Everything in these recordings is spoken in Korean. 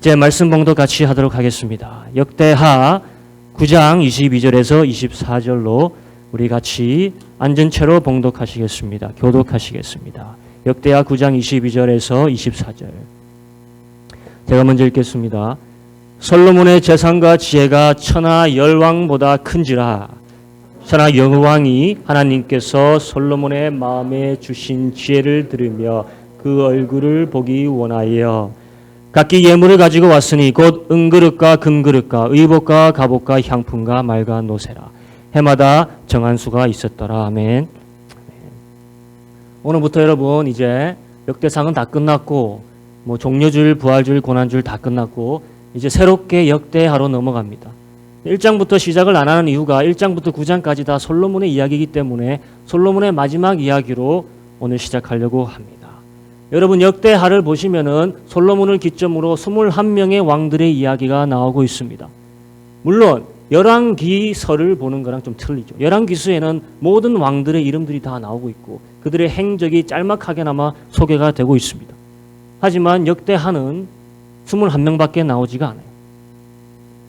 이제 말씀 봉독 같이 하도록 하겠습니다. 역대하 9장 22절에서 24절로 우리 같이 앉은 채로 봉독하시겠습니다. 교독하시겠습니다. 역대하 9장 22절에서 24절. 제가 먼저 읽겠습니다. 솔로몬의 재산과 지혜가 천하 열왕보다 큰지라. 천하 열왕이 하나님께서 솔로몬의 마음에 주신 지혜를 들으며 그 얼굴을 보기 원하여 각기 예물을 가지고 왔으니 곧 은그릇과 금그릇과 의복과 갑옷과 향품과 말과 노새라. 해마다 정한 수가 있었더라. 아멘. 오늘부터 여러분 이제 역대상은 다 끝났고 종려주일, 부활주일, 고난주일 다 끝났고 이제 새롭게 역대하로 넘어갑니다. 1장부터 시작을 안 하는 이유가 1장부터 9장까지 다 솔로몬의 이야기이기 때문에 솔로몬의 마지막 이야기로 오늘 시작하려고 합니다. 여러분 역대하를 보시면은 솔로몬을 기점으로 21명의 왕들의 이야기가 나오고 있습니다. 물론 열왕기서를 보는 거랑 좀 틀리죠. 열왕기서에는 모든 왕들의 이름들이 다 나오고 있고 그들의 행적이 짤막하게나마 소개가 되고 있습니다. 하지만 역대하는 21명밖에 나오지가 않아요.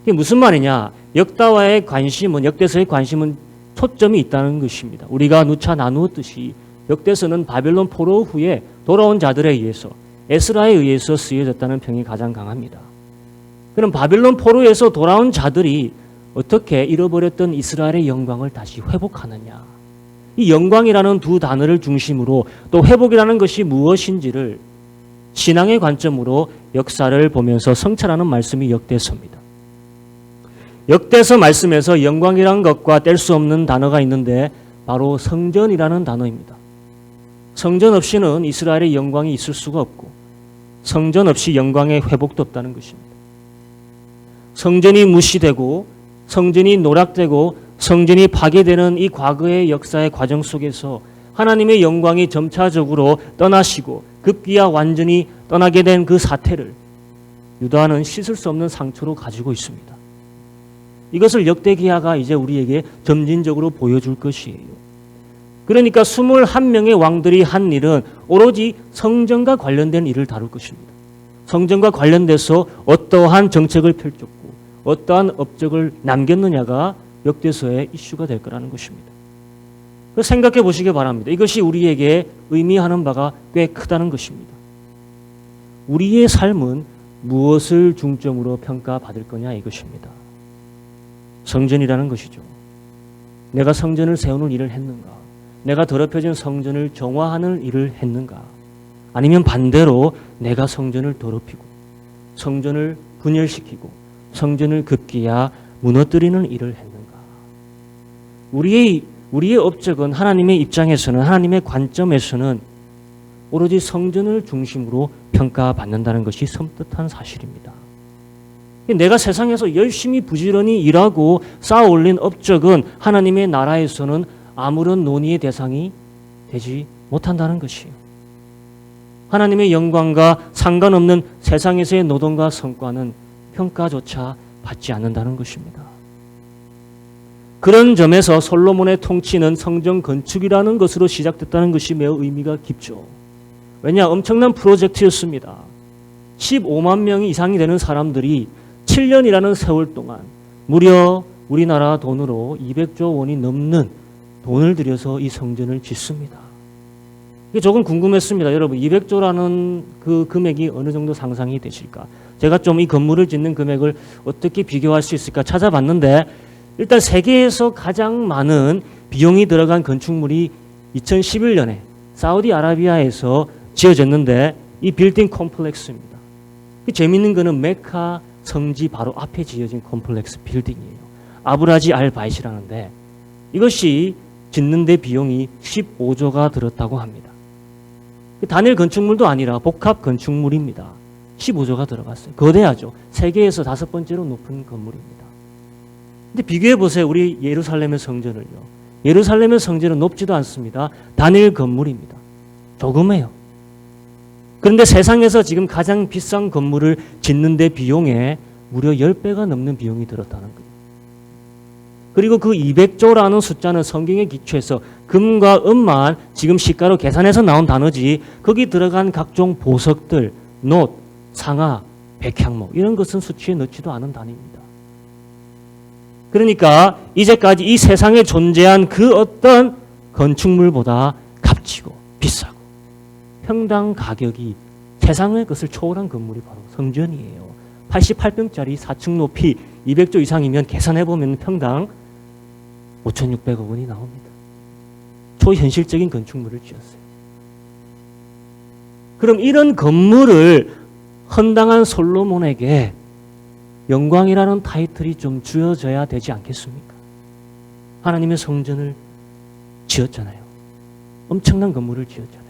이게 무슨 말이냐? 역다와의 관심은, 역대서의 관심은 초점이 있다는 것입니다. 우리가 누차 나누었듯이 역대서는 바벨론 포로 후에 돌아온 자들에 의해서 에스라에 의해서 쓰여졌다는 평이 가장 강합니다. 그럼 바벨론 포로에서 돌아온 자들이 어떻게 잃어버렸던 이스라엘의 영광을 다시 회복하느냐? 이 영광이라는 두 단어를 중심으로 또 회복이라는 것이 무엇인지를 신앙의 관점으로 역사를 보면서 성찰하는 말씀이 역대서입니다. 역대서 말씀에서 영광이란 것과 뗄 수 없는 단어가 있는데 바로 성전이라는 단어입니다. 성전 없이는 이스라엘의 영광이 있을 수가 없고 성전 없이 영광의 회복도 없다는 것입니다. 성전이 무시되고 성전이 노락되고 성전이 파괴되는 이 과거의 역사의 과정 속에서 하나님의 영광이 점차적으로 떠나시고 급기야 완전히 떠나게 된 그 사태를 유다는 씻을 수 없는 상처로 가지고 있습니다. 이것을 역대기하가 이제 우리에게 점진적으로 보여줄 것이에요. 그러니까 21명의 왕들이 한 일은 오로지 성전과 관련된 일을 다룰 것입니다. 성전과 관련돼서 어떠한 정책을 펼쳤고 어떠한 업적을 남겼느냐가 역대서의 이슈가 될 거라는 것입니다. 생각해 보시기 바랍니다. 이것이 우리에게 의미하는 바가 꽤 크다는 것입니다. 우리의 삶은 무엇을 중점으로 평가받을 거냐 이것입니다. 성전이라는 것이죠. 내가 성전을 세우는 일을 했는가? 내가 더럽혀진 성전을 정화하는 일을 했는가? 아니면 반대로 내가 성전을 더럽히고 성전을 분열시키고 성전을 급기야 무너뜨리는 일을 했는가? 우리의 업적은 하나님의 입장에서는 하나님의 관점에서는 오로지 성전을 중심으로 평가받는다는 것이 섬뜩한 사실입니다. 내가 세상에서 열심히 부지런히 일하고 쌓아 올린 업적은 하나님의 나라에서는 아무런 논의의 대상이 되지 못한다는 것이에요. 하나님의 영광과 상관없는 세상에서의 노동과 성과는 평가조차 받지 않는다는 것입니다. 그런 점에서 솔로몬의 통치는 성전 건축이라는 것으로 시작됐다는 것이 매우 의미가 깊죠. 왜냐? 엄청난 프로젝트였습니다. 15만 명 이상이 되는 사람들이 7년이라는 세월 동안 무려 우리나라 돈으로 200조 원이 넘는 돈을 들여서 이 성전을 짓습니다. 이게 조금 궁금했습니다. 여러분 200조라는 그 금액이 어느 정도 상상이 되실까? 제가 좀 이 건물을 짓는 금액을 어떻게 비교할 수 있을까 찾아봤는데 일단 세계에서 가장 많은 비용이 들어간 건축물이 2011년에 사우디아라비아에서 지어졌는데 이 빌딩 콤플렉스입니다. 재미있는 거는 메카 성지 바로 앞에 지어진 콤플렉스 빌딩이에요. 아브라지 알 바이시라는데 이것이 짓는데 비용이 15조가 들었다고 합니다. 단일 건축물도 아니라 복합 건축물입니다. 15조가 들어갔어요. 거대하죠. 세계에서 5번째로 높은 건물입니다. 근데 비교해 보세요. 우리 예루살렘의 성전을요. 예루살렘의 성전은 높지도 않습니다. 단일 건물입니다. 조그매요. 그런데 세상에서 지금 가장 비싼 건물을 짓는데 비용에 무려 10배가 넘는 비용이 들었다는 거예요. 그리고 그 200조라는 숫자는 성경의 기초에서 금과 은만 지금 시가로 계산해서 나온 단어지 거기 들어간 각종 보석들, 놋, 상아, 백향목 이런 것은 수치에 넣지도 않은 단위입니다. 그러니까 이제까지 이 세상에 존재한 그 어떤 건축물보다 값지고 비싸고 평당 가격이 세상의 것을 초월한 건물이 바로 성전이에요. 88평짜리 4층 높이 200조 이상이면 계산해보면 평당 5,600억 원이 나옵니다. 초현실적인 건축물을 지었어요. 그럼 이런 건물을 헌당한 솔로몬에게 영광이라는 타이틀이 좀 주어져야 되지 않겠습니까? 하나님의 성전을 지었잖아요. 엄청난 건물을 지었잖아요.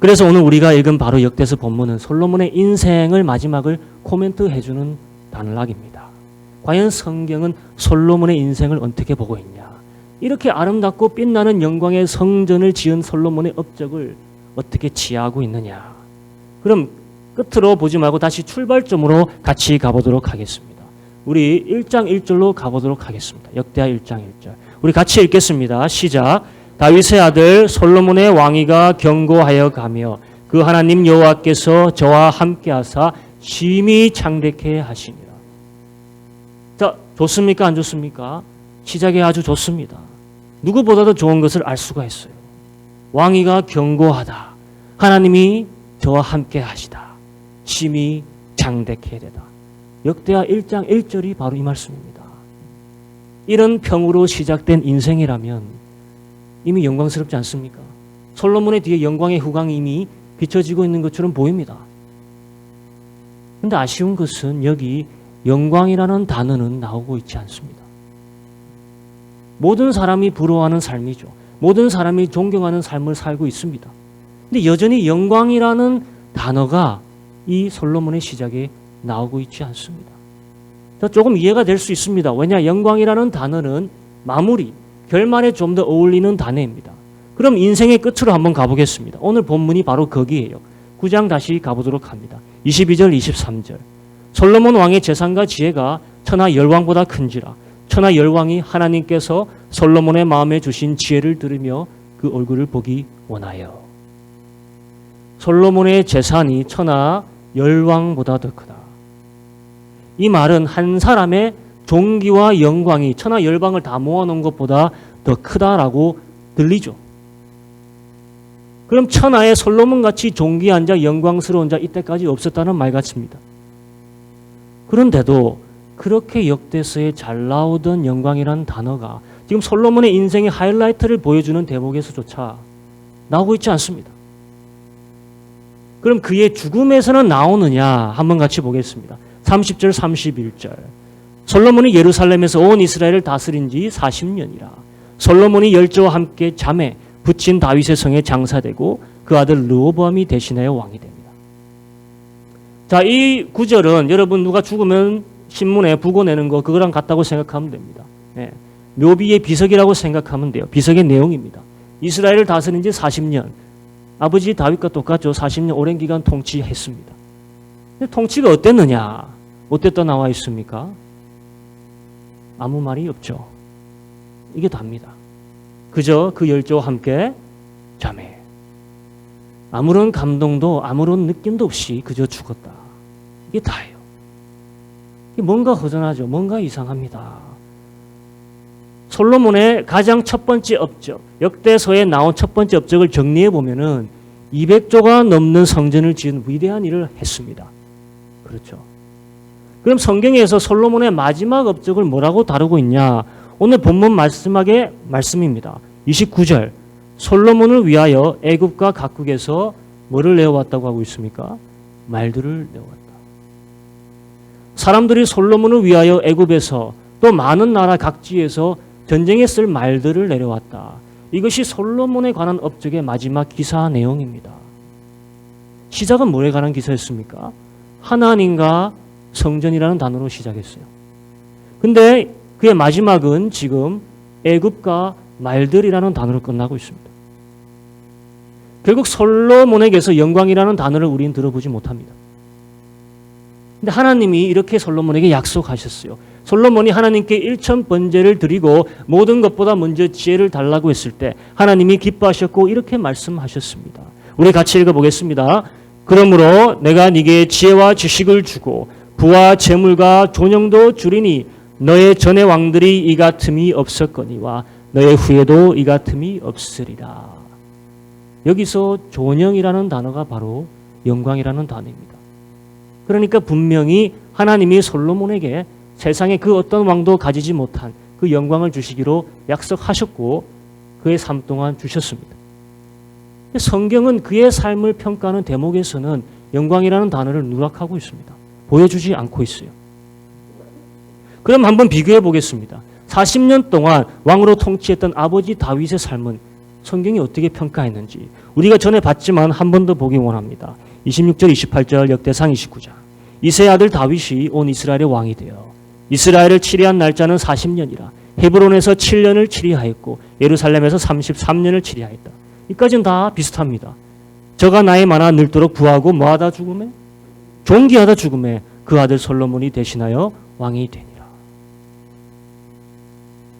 그래서 오늘 우리가 읽은 바로 역대서 본문은 솔로몬의 인생을 마지막을 코멘트해주는 단락입니다. 과연 성경은 솔로몬의 인생을 어떻게 보고 있냐? 이렇게 아름답고 빛나는 영광의 성전을 지은 솔로몬의 업적을 어떻게 지하고 있느냐? 그럼 끝으로 보지 말고 다시 출발점으로 같이 가보도록 하겠습니다. 우리 1장 1절로 가보도록 하겠습니다. 역대하 1장 1절. 우리 같이 읽겠습니다. 시작. 다윗의 아들 솔로몬의 왕위가 견고하여 가며 그 하나님 여호와께서 저와 함께 하사 심히 창대케 하시니라. 자, 좋습니까? 안 좋습니까? 시작이 아주 좋습니다. 누구보다도 좋은 것을 알 수가 있어요. 왕위가 견고하다. 하나님이 저와 함께 하시다. 심히 창대케 되다. 역대하 1장 1절이 바로 이 말씀입니다. 이런 평으로 시작된 인생이라면 이미 영광스럽지 않습니까? 솔로몬의 뒤에 영광의 후광이 이미 비춰지고 있는 것처럼 보입니다. 그런데 아쉬운 것은 여기 영광이라는 단어는 나오고 있지 않습니다. 모든 사람이 부러워하는 삶이죠. 모든 사람이 존경하는 삶을 살고 있습니다. 근데 여전히 영광이라는 단어가 이 솔로몬의 시작에 나오고 있지 않습니다. 조금 이해가 될 수 있습니다. 왜냐? 영광이라는 단어는 마무리, 결말에 좀 더 어울리는 단어입니다. 그럼 인생의 끝으로 한번 가보겠습니다. 오늘 본문이 바로 거기에요. 9장 다시 가보도록 합니다. 22절, 23절. 솔로몬 왕의 재산과 지혜가 천하 열왕보다 큰지라. 천하 열왕이 하나님께서 솔로몬의 마음에 주신 지혜를 들으며 그 얼굴을 보기 원하여. 솔로몬의 재산이 천하 열왕보다 더 크다. 이 말은 한 사람의 존귀와 영광이 천하 열방을 다 모아놓은 것보다 더 크다라고 들리죠. 그럼 천하에 솔로몬같이 존귀한 자, 영광스러운 자 이때까지 없었다는 말 같습니다. 그런데도 그렇게 역대서에 잘 나오던 영광이라는 단어가 지금 솔로몬의 인생의 하이라이트를 보여주는 대목에서조차 나오고 있지 않습니다. 그럼 그의 죽음에서는 나오느냐 한번 같이 보겠습니다. 30절 31절. 솔로몬이 예루살렘에서 온 이스라엘을 다스린 지 40년이라. 솔로몬이 열조와 함께 잠에 붙인 다윗의 성에 장사되고 그 아들 르호보암이 대신하여 왕이 됩니다. 자, 이 구절은 여러분 누가 죽으면 신문에 부고 내는 거 그거랑 같다고 생각하면 됩니다. 네. 묘비의 비석이라고 생각하면 돼요. 비석의 내용입니다. 이스라엘을 다스린 지 40년. 아버지 다윗과 똑같죠. 40년 오랜 기간 통치했습니다. 근데 통치가 어땠느냐? 어땠다 나와 있습니까? 아무 말이 없죠. 이게 답니다. 그저 그 열조와 함께 잠에. 아무런 감동도 아무런 느낌도 없이 그저 죽었다. 이게 다예요. 이게 뭔가 허전하죠. 뭔가 이상합니다. 솔로몬의 가장 첫 번째 업적, 역대서에 나온 첫 번째 업적을 정리해 보면은 200조가 넘는 성전을 지은 위대한 일을 했습니다. 그렇죠. 그럼 성경에서 솔로몬의 마지막 업적을 뭐라고 다루고 있냐? 오늘 본문 마지막의 말씀입니다. 29절. 솔로몬을 위하여 애굽과 각국에서 뭐를 내어왔다고 하고 있습니까? 말들을 내어왔다. 사람들이 솔로몬을 위하여 애굽에서 또 많은 나라 각지에서 전쟁에 쓸 말들을 내려왔다. 이것이 솔로몬에 관한 업적의 마지막 기사 내용입니다. 시작은 뭐에 관한 기사였습니까? 하나님과 성전이라는 단어로 시작했어요. 근데 그의 마지막은 지금 애굽과 말들이라는 단어로 끝나고 있습니다. 결국 솔로몬에게서 영광이라는 단어를 우리는 들어보지 못합니다. 근데 하나님이 이렇게 솔로몬에게 약속하셨어요. 솔로몬이 하나님께 1000번제를 드리고 모든 것보다 먼저 지혜를 달라고 했을 때 하나님이 기뻐하셨고 이렇게 말씀하셨습니다. 우리 같이 읽어보겠습니다. 그러므로 내가 네게 지혜와 지식을 주고 부와 재물과 존영도 주리니 너의 전의 왕들이 이 같음이 없었거니와 너의 후에도 이 같음이 없으리라. 여기서 존영이라는 단어가 바로 영광이라는 단어입니다. 그러니까 분명히 하나님이 솔로몬에게 세상에 그 어떤 왕도 가지지 못한 그 영광을 주시기로 약속하셨고 그의 삶 동안 주셨습니다. 성경은 그의 삶을 평가하는 대목에서는 영광이라는 단어를 누락하고 있습니다. 보여주지 않고 있어요. 그럼 한번 비교해 보겠습니다. 40년 동안 왕으로 통치했던 아버지 다윗의 삶은 성경이 어떻게 평가했는지 우리가 전에 봤지만 한 번 더 보기 원합니다. 26절 28절 역대상 29장. 이새의 아들 다윗이 온 이스라엘의 왕이 되어 이스라엘을 치리한 날짜는 40년이라. 헤브론에서 7년을 치리하였고 예루살렘에서 33년을 치리하였다. 이까지는 다 비슷합니다. 저가 나이 많아 늙도록 부하고 뭐하다 죽음에? 존귀하다 죽음에 그 아들 솔로몬이 대신하여 왕이 되니라.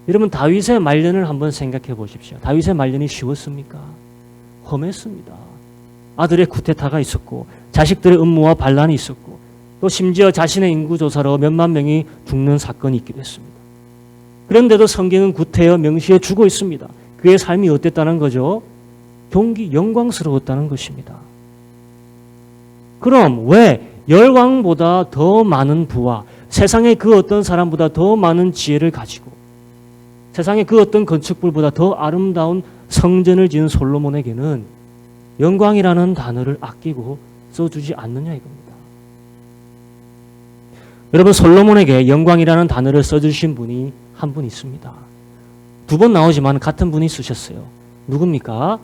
여러분 다윗의 말년을 한번 생각해 보십시오. 다윗의 말년이 쉬웠습니까? 험했습니다. 아들의 쿠데타가 있었고 자식들의 음모와 반란이 있었고 또 심지어 자신의 인구조사로 몇만 명이 죽는 사건이 있기도 했습니다. 그런데도 성경은 구태여 명시해 주고 있습니다. 그의 삶이 어땠다는 거죠? 영광스러웠다는 것입니다. 그럼 왜 열왕보다 더 많은 부와 세상의 그 어떤 사람보다 더 많은 지혜를 가지고 세상의 그 어떤 건축물보다 더 아름다운 성전을 지은 솔로몬에게는 영광이라는 단어를 아끼고 써주지 않느냐 이겁니다. 여러분 솔로몬에게 영광이라는 단어를 써주신 분이 한 분 있습니다. 두 번 나오지만 같은 분이 쓰셨어요. 누굽니까?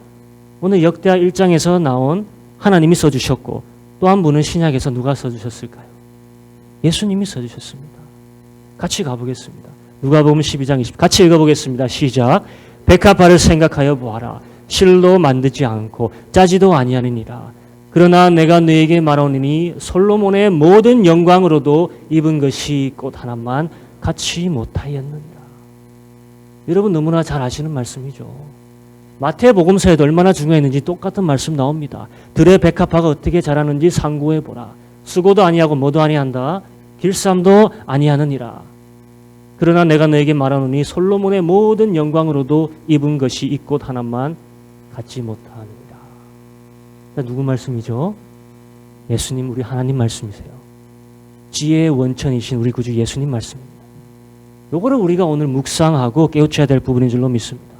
오늘 역대하 1장에서 나온 하나님이 써주셨고 또 한 분은 신약에서 누가 써주셨을까요? 예수님이 써주셨습니다. 같이 가보겠습니다. 누가복음 12장 20 같이 읽어보겠습니다. 시작. 백합화를 생각하여 보아라. 실로 만들지 않고 짜지도 아니하느니라. 그러나 내가 너에게 말하노니 솔로몬의 모든 영광으로도 입은 것이 꽃 하나만 갖지 못하였느니라. 여러분 너무나 잘 아시는 말씀이죠. 마태복음서에도 얼마나 중요했는지 똑같은 말씀 나옵니다. 들의 백합화가 어떻게 자라는지 상고해 보라. 수고도 아니하고 뭐도 아니한다. 길쌈도 아니하느니라. 그러나 내가 너에게 말하노니 솔로몬의 모든 영광으로도 입은 것이 이 꽃 하나만 갖지 못하느니라. 누구 말씀이죠? 예수님 우리 하나님 말씀이세요. 지혜의 원천이신 우리 구주 예수님 말씀입니다. 요거를 우리가 오늘 묵상하고 깨우쳐야 될 부분인 줄로 믿습니다.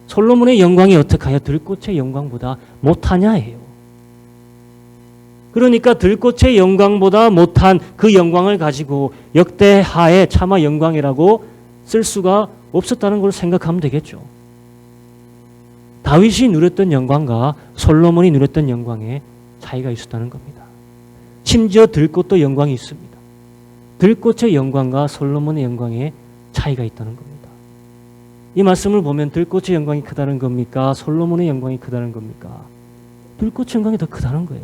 솔로몬의 영광이 어떻게 하여 들꽃의 영광보다 못하냐 해요. 그러니까 들꽃의 영광보다 못한 그 영광을 가지고 역대하의 차마 영광이라고 쓸 수가 없었다는 걸 생각하면 되겠죠. 다윗이 누렸던 영광과 솔로몬이 누렸던 영광에 차이가 있었다는 겁니다. 심지어 들꽃도 영광이 있습니다. 들꽃의 영광과 솔로몬의 영광에 차이가 있다는 겁니다. 이 말씀을 보면 들꽃의 영광이 크다는 겁니까? 솔로몬의 영광이 크다는 겁니까? 들꽃의 영광이 더 크다는 거예요.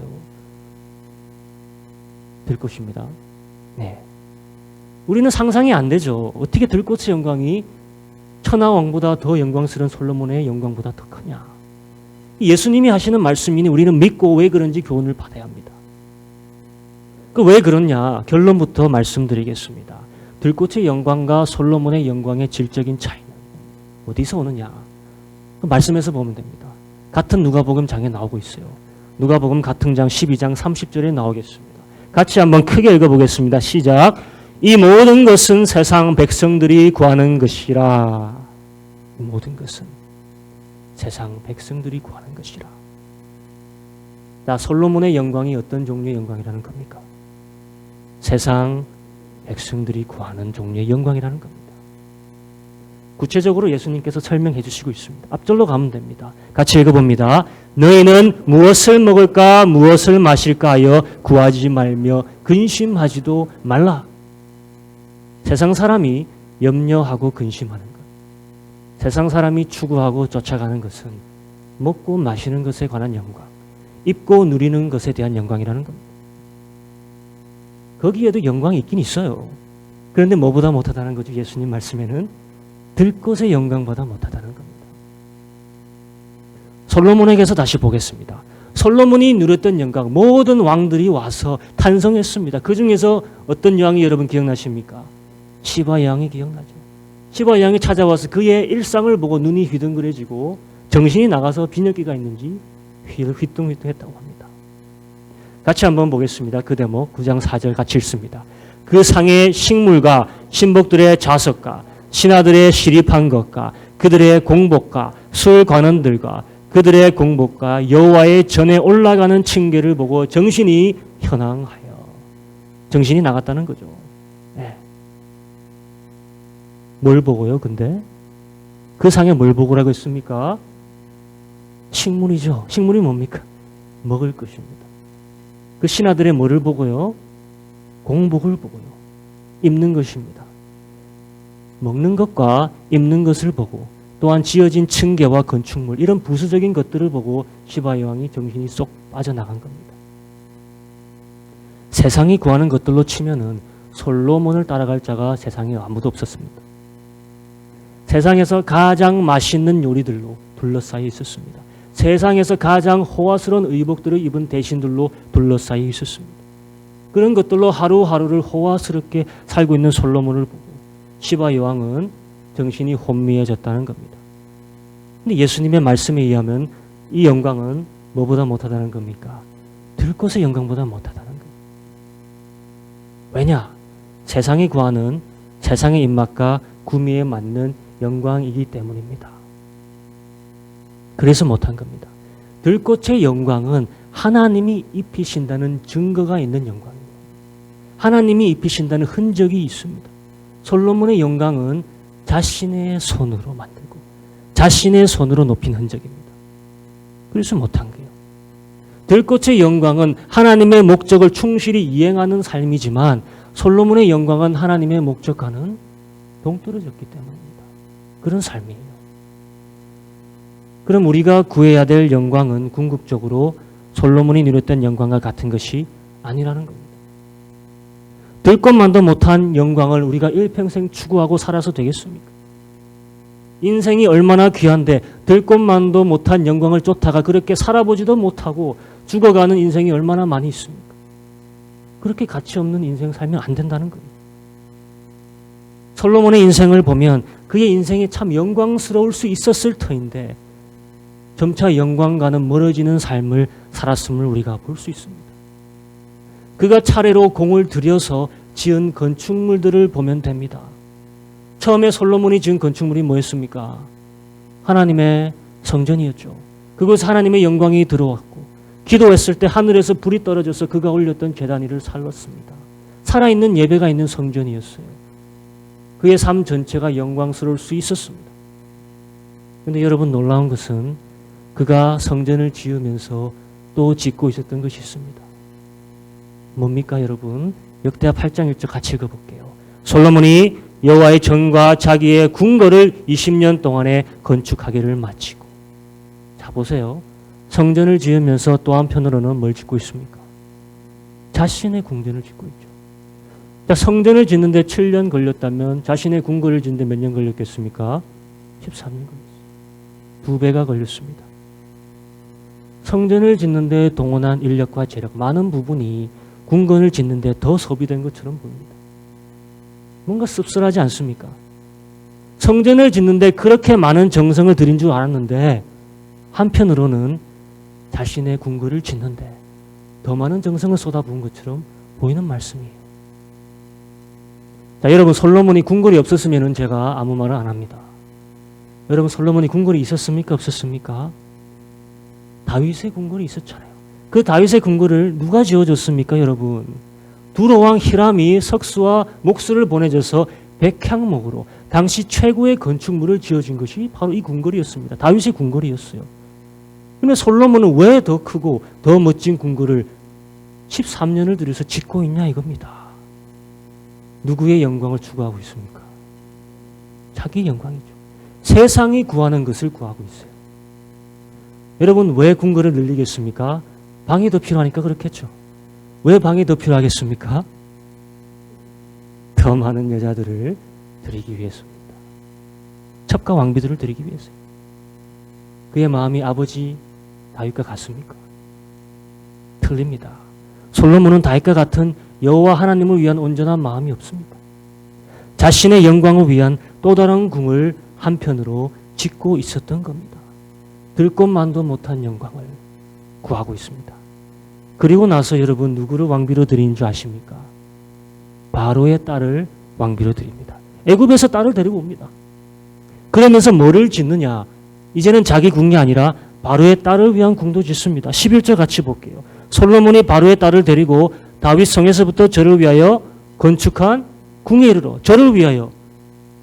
들꽃입니다. 네. 우리는 상상이 안 되죠. 어떻게 들꽃의 영광이 천하왕보다 더 영광스러운 솔로몬의 영광보다 더 크냐. 예수님이 하시는 말씀이니 우리는 믿고 왜 그런지 교훈을 받아야 합니다. 그 왜 그러냐 결론부터 말씀드리겠습니다. 들꽃의 영광과 솔로몬의 영광의 질적인 차이는 어디서 오느냐. 그 말씀에서 보면 됩니다. 같은 누가복음 장에 나오고 있어요. 누가복음 같은 장 12장 30절에 나오겠습니다. 같이 한번 크게 읽어보겠습니다. 시작. 이 모든 것은 세상 백성들이 구하는 것이라. 이 모든 것은 세상 백성들이 구하는 것이라. 자, 솔로몬의 영광이 어떤 종류의 영광이라는 겁니까? 세상 백성들이 구하는 종류의 영광이라는 겁니다. 구체적으로 예수님께서 설명해 주시고 있습니다. 앞절로 가면 됩니다. 같이 읽어봅니다. 너희는 무엇을 먹을까 무엇을 마실까 하여 구하지 말며 근심하지도 말라. 세상 사람이 염려하고 근심하는 것, 세상 사람이 추구하고 쫓아가는 것은 먹고 마시는 것에 관한 영광, 입고 누리는 것에 대한 영광이라는 겁니다. 거기에도 영광이 있긴 있어요. 그런데 뭐보다 못하다는 거죠. 예수님 말씀에는 들꽃의 영광보다 못하다는 겁니다. 솔로몬에게서 다시 보겠습니다. 솔로몬이 누렸던 영광, 모든 왕들이 와서 탄성했습니다. 그 중에서 어떤 왕이 여러분 기억나십니까? 시바 왕이 기억나죠. 시바 왕이 찾아와서 그의 일상을 보고 눈이 휘둥그레지고 정신이 나가서 비뇨기가 있는지 휘뚱휘뚱했다고 합니다. 같이 한번 보겠습니다. 그 대목 9장 4절 같이 읽습니다. 그 상의 식물과 신복들의 좌석과 신하들의 시립한 것과 그들의 공복과 술 관원들과 그들의 공복과 여호와의 전에 올라가는 층계를 보고 정신이 현황하여 정신이 나갔다는 거죠. 네. 뭘 보고요? 근데 그 상에 뭘 보고라고 했습니까? 식물이죠. 식물이 뭡니까? 먹을 것입니다. 그 신하들의 뭐를 보고요? 공복을 보고요. 입는 것입니다. 먹는 것과 입는 것을 보고 또한 지어진 층계와 건축물 이런 부수적인 것들을 보고 시바 여왕이 정신이 쏙 빠져나간 겁니다. 세상이 구하는 것들로 치면은 솔로몬을 따라갈 자가 세상에 아무도 없었습니다. 세상에서 가장 맛있는 요리들로 둘러싸여 있었습니다. 세상에서 가장 호화스러운 의복들을 입은 대신들로 둘러싸여 있었습니다. 그런 것들로 하루하루를 호화스럽게 살고 있는 솔로몬을 보고 시바 여왕은 정신이 혼미해졌다는 겁니다. 근데 예수님의 말씀에 의하면 이 영광은 뭐보다 못하다는 겁니까? 들꽃의 영광보다 못하다는 겁니다. 왜냐? 세상이 구하는 세상의 입맛과 구미에 맞는 영광이기 때문입니다. 그래서 못한 겁니다. 들꽃의 영광은 하나님이 입히신다는 증거가 있는 영광입니다. 하나님이 입히신다는 흔적이 있습니다. 솔로몬의 영광은 자신의 손으로 만들고 자신의 손으로 높인 흔적입니다. 그래서 못한 거예요. 들꽃의 영광은 하나님의 목적을 충실히 이행하는 삶이지만 솔로몬의 영광은 하나님의 목적과는 동떨어졌기 때문입니다. 그런 삶이에요. 그럼 우리가 구해야 될 영광은 궁극적으로 솔로몬이 누렸던 영광과 같은 것이 아니라는 겁니다. 들것만도 못한 영광을 우리가 일평생 추구하고 살아서 되겠습니까? 인생이 얼마나 귀한데 들것만도 못한 영광을 쫓다가 그렇게 살아보지도 못하고 죽어가는 인생이 얼마나 많이 있습니까? 그렇게 가치 없는 인생 살면 안 된다는 거예요. 솔로몬의 인생을 보면 그의 인생이 참 영광스러울 수 있었을 터인데 점차 영광과는 멀어지는 삶을 살았음을 우리가 볼 수 있습니다. 그가 차례로 공을 들여서 지은 건축물들을 보면 됩니다. 처음에 솔로몬이 지은 건축물이 뭐였습니까? 하나님의 성전이었죠. 그곳에 하나님의 영광이 들어왔고 기도했을 때 하늘에서 불이 떨어져서 그가 올렸던 제단 위를 살랐습니다. 살아있는 예배가 있는 성전이었어요. 그의 삶 전체가 영광스러울 수 있었습니다. 그런데 여러분 놀라운 것은 그가 성전을 지으면서 또 짓고 있었던 것이 있습니다. 뭡니까 여러분? 역대하 8장 1절 같이 읽어볼게요. 솔로몬이 여호와의 전과 자기의 궁궐을 20년 동안에 건축하기를 마치고. 자 보세요. 성전을 지으면서 또 한편으로는 뭘 짓고 있습니까? 자신의 궁전을 짓고 있죠. 자, 성전을 짓는데 7년 걸렸다면 자신의 궁궐을 짓는데 몇 년 걸렸겠습니까? 13년 걸렸어요. 2배가 걸렸습니다. 성전을 짓는데 동원한 인력과 재력, 많은 부분이 궁궐을 짓는데 더 소비된 것처럼 보입니다. 뭔가 씁쓸하지 않습니까? 성전을 짓는데 그렇게 많은 정성을 들인 줄 알았는데 한편으로는 자신의 궁궐을 짓는데 더 많은 정성을 쏟아부은 것처럼 보이는 말씀이에요. 자, 여러분 솔로몬이 궁궐이 없었으면 제가 아무 말을 안 합니다. 여러분 솔로몬이 궁궐이 있었습니까? 없었습니까? 다윗의 궁궐이 있었잖아요. 그 다윗의 궁궐을 누가 지어줬습니까, 여러분? 두로왕 히람이 석수와 목수를 보내줘서 백향목으로 당시 최고의 건축물을 지어준 것이 바로 이 궁궐이었습니다. 다윗의 궁궐이었어요. 그러면 솔로몬은 왜 더 크고 더 멋진 궁궐을 13년을 들여서 짓고 있냐 이겁니다. 누구의 영광을 추구하고 있습니까? 자기 영광이죠. 세상이 구하는 것을 구하고 있어요. 여러분 왜 궁궐을 늘리겠습니까? 방이 더 필요하니까 그렇겠죠. 왜 방이 더 필요하겠습니까? 더 많은 여자들을 드리기 위해서입니다. 첩가 왕비들을 드리기 위해서. 그의 마음이 아버지 다윗과 같습니까? 틀립니다. 솔로몬은 다윗과 같은 여호와 하나님을 위한 온전한 마음이 없습니다. 자신의 영광을 위한 또 다른 궁을 한편으로 짓고 있었던 겁니다. 들것만도 못한 영광을 구하고 있습니다. 그리고 나서 여러분 누구를 왕비로 드린 줄 아십니까? 바로의 딸을 왕비로 드립니다. 애굽에서 딸을 데리고 옵니다. 그러면서 뭐를 짓느냐? 이제는 자기 궁이 아니라 바로의 딸을 위한 궁도 짓습니다. 11절 같이 볼게요. 솔로몬이 바로의 딸을 데리고 다윗 성에서부터 저를 위하여 건축한 궁에 이르러, 저를 위하여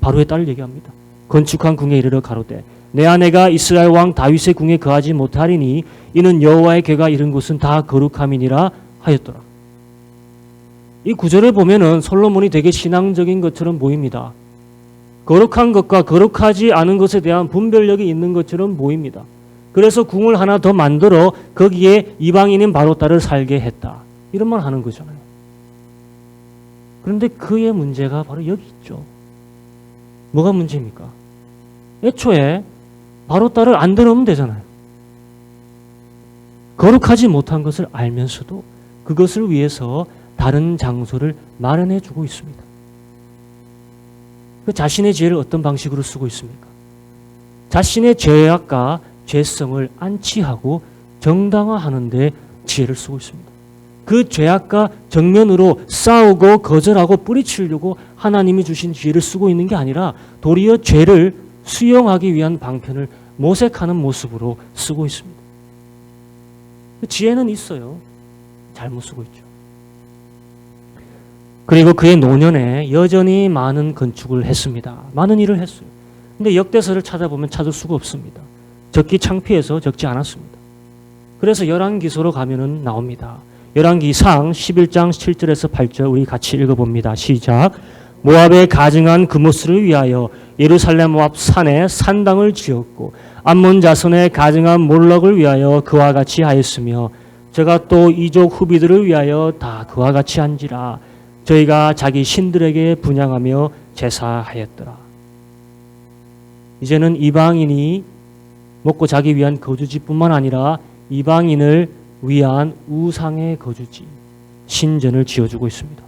바로의 딸을 얘기합니다. 건축한 궁에 이르러 가로되 내 아내가 이스라엘 왕 다윗의 궁에 거하지 못하리니 이는 여호와의 궤가 이른 곳은 다 거룩함이니라 하였더라. 이 구절을 보면은 솔로몬이 되게 신앙적인 것처럼 보입니다. 거룩한 것과 거룩하지 않은 것에 대한 분별력이 있는 것처럼 보입니다. 그래서 궁을 하나 더 만들어 거기에 이방인인 바로 딸을 살게 했다. 이런 말 하는 거잖아요. 그런데 그의 문제가 바로 여기 있죠. 뭐가 문제입니까? 애초에 바로 딸을 안 들어오면 되잖아요. 거룩하지 못한 것을 알면서도 그것을 위해서 다른 장소를 마련해 주고 있습니다. 그 자신의 죄를 어떤 방식으로 쓰고 있습니까? 자신의 죄악과 죄성을 안치하고 정당화하는 데 지혜를 쓰고 있습니다. 그 죄악과 정면으로 싸우고 거절하고 뿌리치려고 하나님이 주신 지혜를 쓰고 있는 게 아니라 도리어 죄를 수용하기 위한 방편을 모색하는 모습으로 쓰고 있습니다. 그 지혜는 있어요. 잘못 쓰고 있죠. 그리고 그의 노년에 여전히 많은 건축을 했습니다. 많은 일을 했어요. 근데 역대서를 찾아보면 찾을 수가 없습니다. 적기 창피해서 적지 않았습니다. 그래서 열왕기서로 가면은 나옵니다. 열왕기상 11장 7절에서 8절 우리 같이 읽어봅니다. 시작. 모압에 가증한 그모스를 위하여 예루살렘 모압 산에 산당을 지었고 암몬 자손의 가증한 몰럭을 위하여 그와 같이 하였으며 저가 또 이족 후비들을 위하여 다 그와 같이 한지라 저희가 자기 신들에게 분향하며 제사하였더라. 이제는 이방인이 먹고 자기 위한 거주지뿐만 아니라 이방인을 위한 우상의 거주지, 신전을 지어주고 있습니다.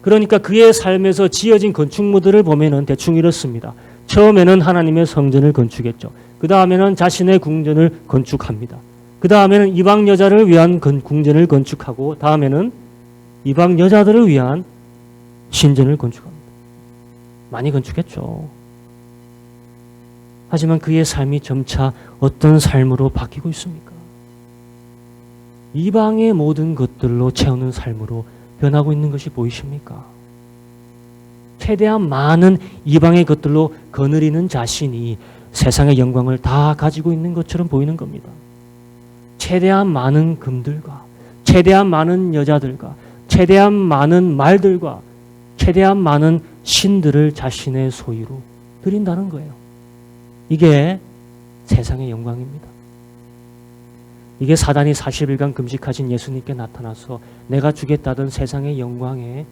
그러니까 그의 삶에서 지어진 건축물들을 보면은 대충 이렇습니다. 처음에는 하나님의 성전을 건축했죠. 그 다음에는 자신의 궁전을 건축합니다. 그 다음에는 이방 여자를 위한 궁전을 건축하고 다음에는 이방 여자들을 위한 신전을 건축합니다. 많이 건축했죠. 하지만 그의 삶이 점차 어떤 삶으로 바뀌고 있습니까? 이방의 모든 것들로 채우는 삶으로 변하고 있는 것이 보이십니까? 최대한 많은 이방의 것들로 거느리는 자신이 세상의 영광을 다 가지고 있는 것처럼 보이는 겁니다. 최대한 많은 금들과 최대한 많은 여자들과 최대한 많은 말들과 최대한 많은 신들을 자신의 소유로 드린다는 거예요. 이게 세상의 영광입니다. 이게 사단이 40일간 금식하신 예수님께 나타나서 내가 주겠다던 세상의 영광의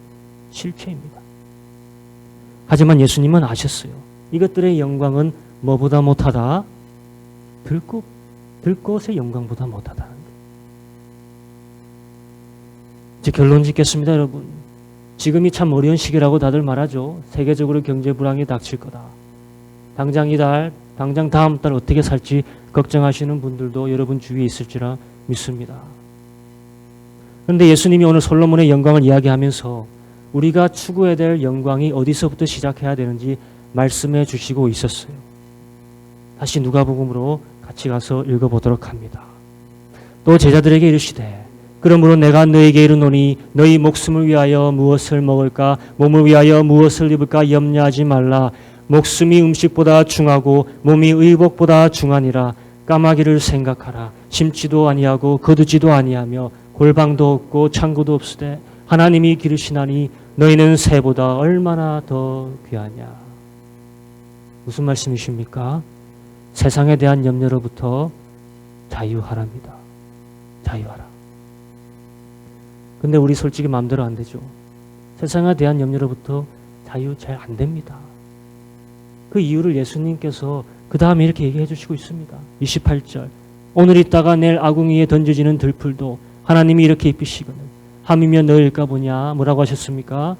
실체입니다. 하지만 예수님은 아셨어요. 이것들의 영광은 뭐보다 못하다? 들것의 영광보다 못하다는 거예요. 이제 결론 짓겠습니다, 여러분. 지금이 참 어려운 시기라고 다들 말하죠. 세계적으로 경제 불황이 닥칠 거다. 당장 이달, 당장 다음 달 어떻게 살지 걱정하시는 분들도 여러분 주위에 있을지라 믿습니다. 그런데 예수님이 오늘 솔로몬의 영광을 이야기하면서 우리가 추구해야 될 영광이 어디서부터 시작해야 되는지 말씀해 주시고 있었어요. 다시 누가복음으로 같이 가서 읽어보도록 합니다. 또 제자들에게 이르시되 그러므로 내가 너희에게 이르노니 너희 목숨을 위하여 무엇을 먹을까 몸을 위하여 무엇을 입을까 염려하지 말라. 목숨이 음식보다 중하고 몸이 의복보다 중하니라. 까마귀를 생각하라. 심지도 아니하고 거두지도 아니하며 골방도 없고 창고도 없으되 하나님이 기르시나니 너희는 새보다 얼마나 더 귀하냐. 무슨 말씀이십니까? 세상에 대한 염려로부터 자유하랍니다. 자유하라. 근데 우리 솔직히 마음대로 안 되죠. 세상에 대한 염려로부터 자유 잘 안 됩니다. 그 이유를 예수님께서 그 다음에 이렇게 얘기해 주시고 있습니다. 28절 오늘 있다가 내일 아궁이에 던져지는 들풀도 하나님이 이렇게 입히시거늘 함이며 너일까 보냐. 뭐라고 하셨습니까?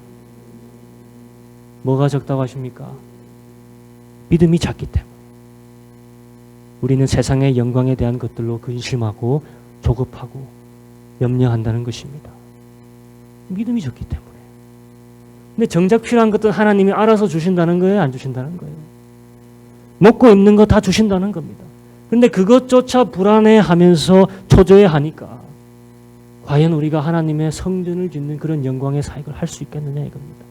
뭐가 적다고 하십니까? 믿음이 작기 때문에. 우리는 세상의 영광에 대한 것들로 근심하고 조급하고 염려한다는 것입니다. 믿음이 적기 때문에. 근데 정작 필요한 것들 하나님이 알아서 주신다는 거예요? 안 주신다는 거예요? 먹고 입는 거 다 주신다는 겁니다. 그런데 그것조차 불안해하면서 초조해하니까 과연 우리가 하나님의 성전을 짓는 그런 영광의 사역을 할 수 있겠느냐 이겁니다.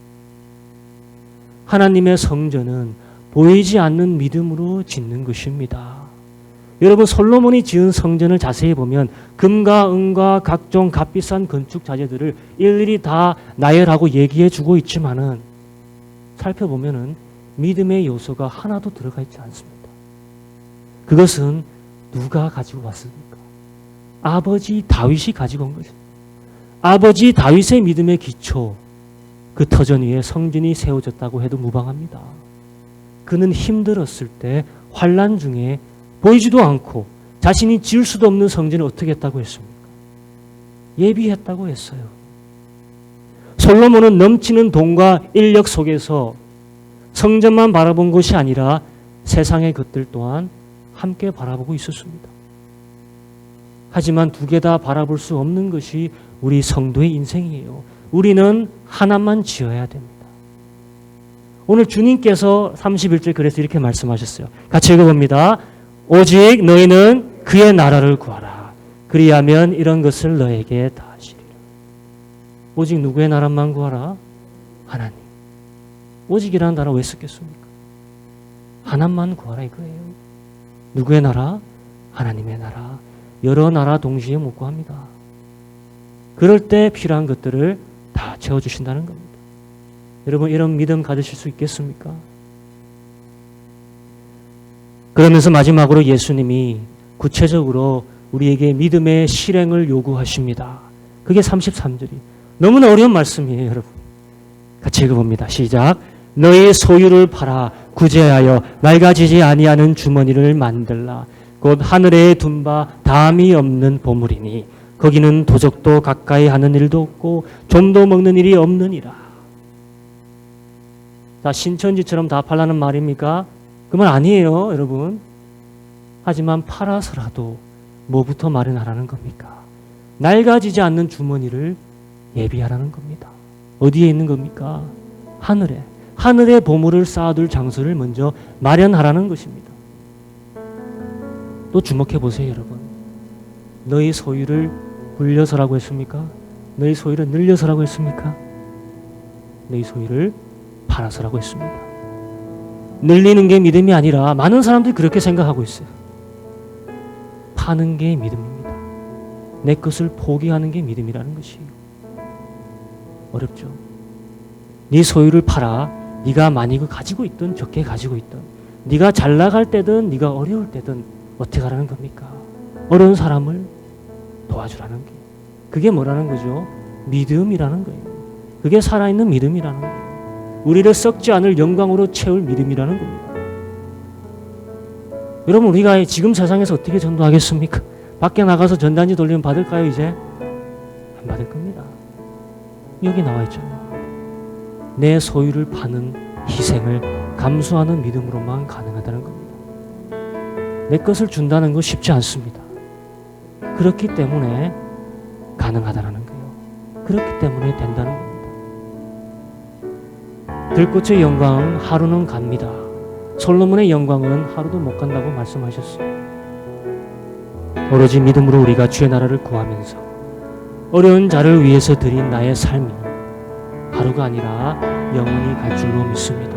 하나님의 성전은 보이지 않는 믿음으로 짓는 것입니다. 여러분 솔로몬이 지은 성전을 자세히 보면 금과 은과 각종 값비싼 건축 자재들을 일일이 다 나열하고 얘기해 주고 있지만은 살펴보면은 믿음의 요소가 하나도 들어가 있지 않습니다. 그것은 누가 가지고 왔습니까? 아버지 다윗이 가지고 온 것입니다. 아버지 다윗의 믿음의 기초, 그 터전 위에 성전이 세워졌다고 해도 무방합니다. 그는 힘들었을 때 환난 중에 보이지도 않고 자신이 지을 수도 없는 성전을 어떻게 했다고 했습니까? 예비했다고 했어요. 솔로몬은 넘치는 돈과 인력 속에서 성전만 바라본 것이 아니라 세상의 것들 또한 함께 바라보고 있었습니다. 하지만 두 개 다 바라볼 수 없는 것이 우리 성도의 인생이에요. 우리는 하나만 지어야 됩니다. 오늘 주님께서 31절 그래서 이렇게 말씀하셨어요. 같이 읽어봅니다. 오직 너희는 그의 나라를 구하라. 그리하면 이런 것을 너에게 다 하시리라. 오직 누구의 나라만 구하라? 하나님. 오직이라는 단어 왜 썼겠습니까? 하나만 구하라 이거예요. 누구의 나라? 하나님의 나라. 여러 나라 동시에 못 구합니다. 그럴 때 필요한 것들을 다 채워주신다는 겁니다. 여러분 이런 믿음 가지실 수 있겠습니까? 그러면서 마지막으로 예수님이 구체적으로 우리에게 믿음의 실행을 요구하십니다. 그게 33절이 너무나 어려운 말씀이에요. 여러분 같이 읽어봅니다. 시작. 너희 소유를 팔아 구제하여 낡아지지 아니하는 주머니를 만들라. 곧 하늘에 둔 바 담이 없는 보물이니 거기는 도적도 가까이 하는 일도 없고 좀도 먹는 일이 없느니라. 자, 신천지처럼 다 팔라는 말입니까? 그 말 아니에요, 여러분. 하지만 팔아서라도 뭐부터 마련하라는 겁니까? 낡아지지 않는 주머니를 예비하라는 겁니다. 어디에 있는 겁니까? 하늘에. 하늘에 보물을 쌓아둘 장소를 먼저 마련하라는 것입니다. 또 주목해 보세요, 여러분. 너희 소유를 불려서라고 했습니까? 너희 소유를 늘려서라고 했습니까? 너희 소유를 팔아서라고 했습니다. 늘리는 게 믿음이 아니라 많은 사람들이 그렇게 생각하고 있어요. 파는 게 믿음입니다. 내 것을 포기하는 게 믿음이라는 것이에요. 어렵죠? 네 소유를 팔아. 네가 많이 가지고 있든 적게 가지고 있든 네가 잘 나갈 때든 네가 어려울 때든 어떻게 하라는 겁니까? 어려운 사람을 도와주라는 게. 그게 뭐라는 거죠? 믿음이라는 거예요. 그게 살아있는 믿음이라는 거예요. 우리를 썩지 않을 영광으로 채울 믿음이라는 겁니다. 여러분 우리가 지금 세상에서 어떻게 전도하겠습니까? 밖에 나가서 전단지 돌리면 받을까요 이제? 안 받을 겁니다. 여기 나와 있잖아요. 내 소유를 파는 희생을 감수하는 믿음으로만 가능하다는 겁니다. 내 것을 준다는 거 쉽지 않습니다. 그렇기 때문에 가능하다는 거예요. 그렇기 때문에 된다는 겁니다. 들꽃의 영광은 하루는 갑니다. 솔로몬의 영광은 하루도 못 간다고 말씀하셨어요. 오로지 믿음으로 우리가 주의 나라를 구하면서 어려운 자를 위해서 드린 나의 삶이 하루가 아니라 영원히 갈 줄로 믿습니다.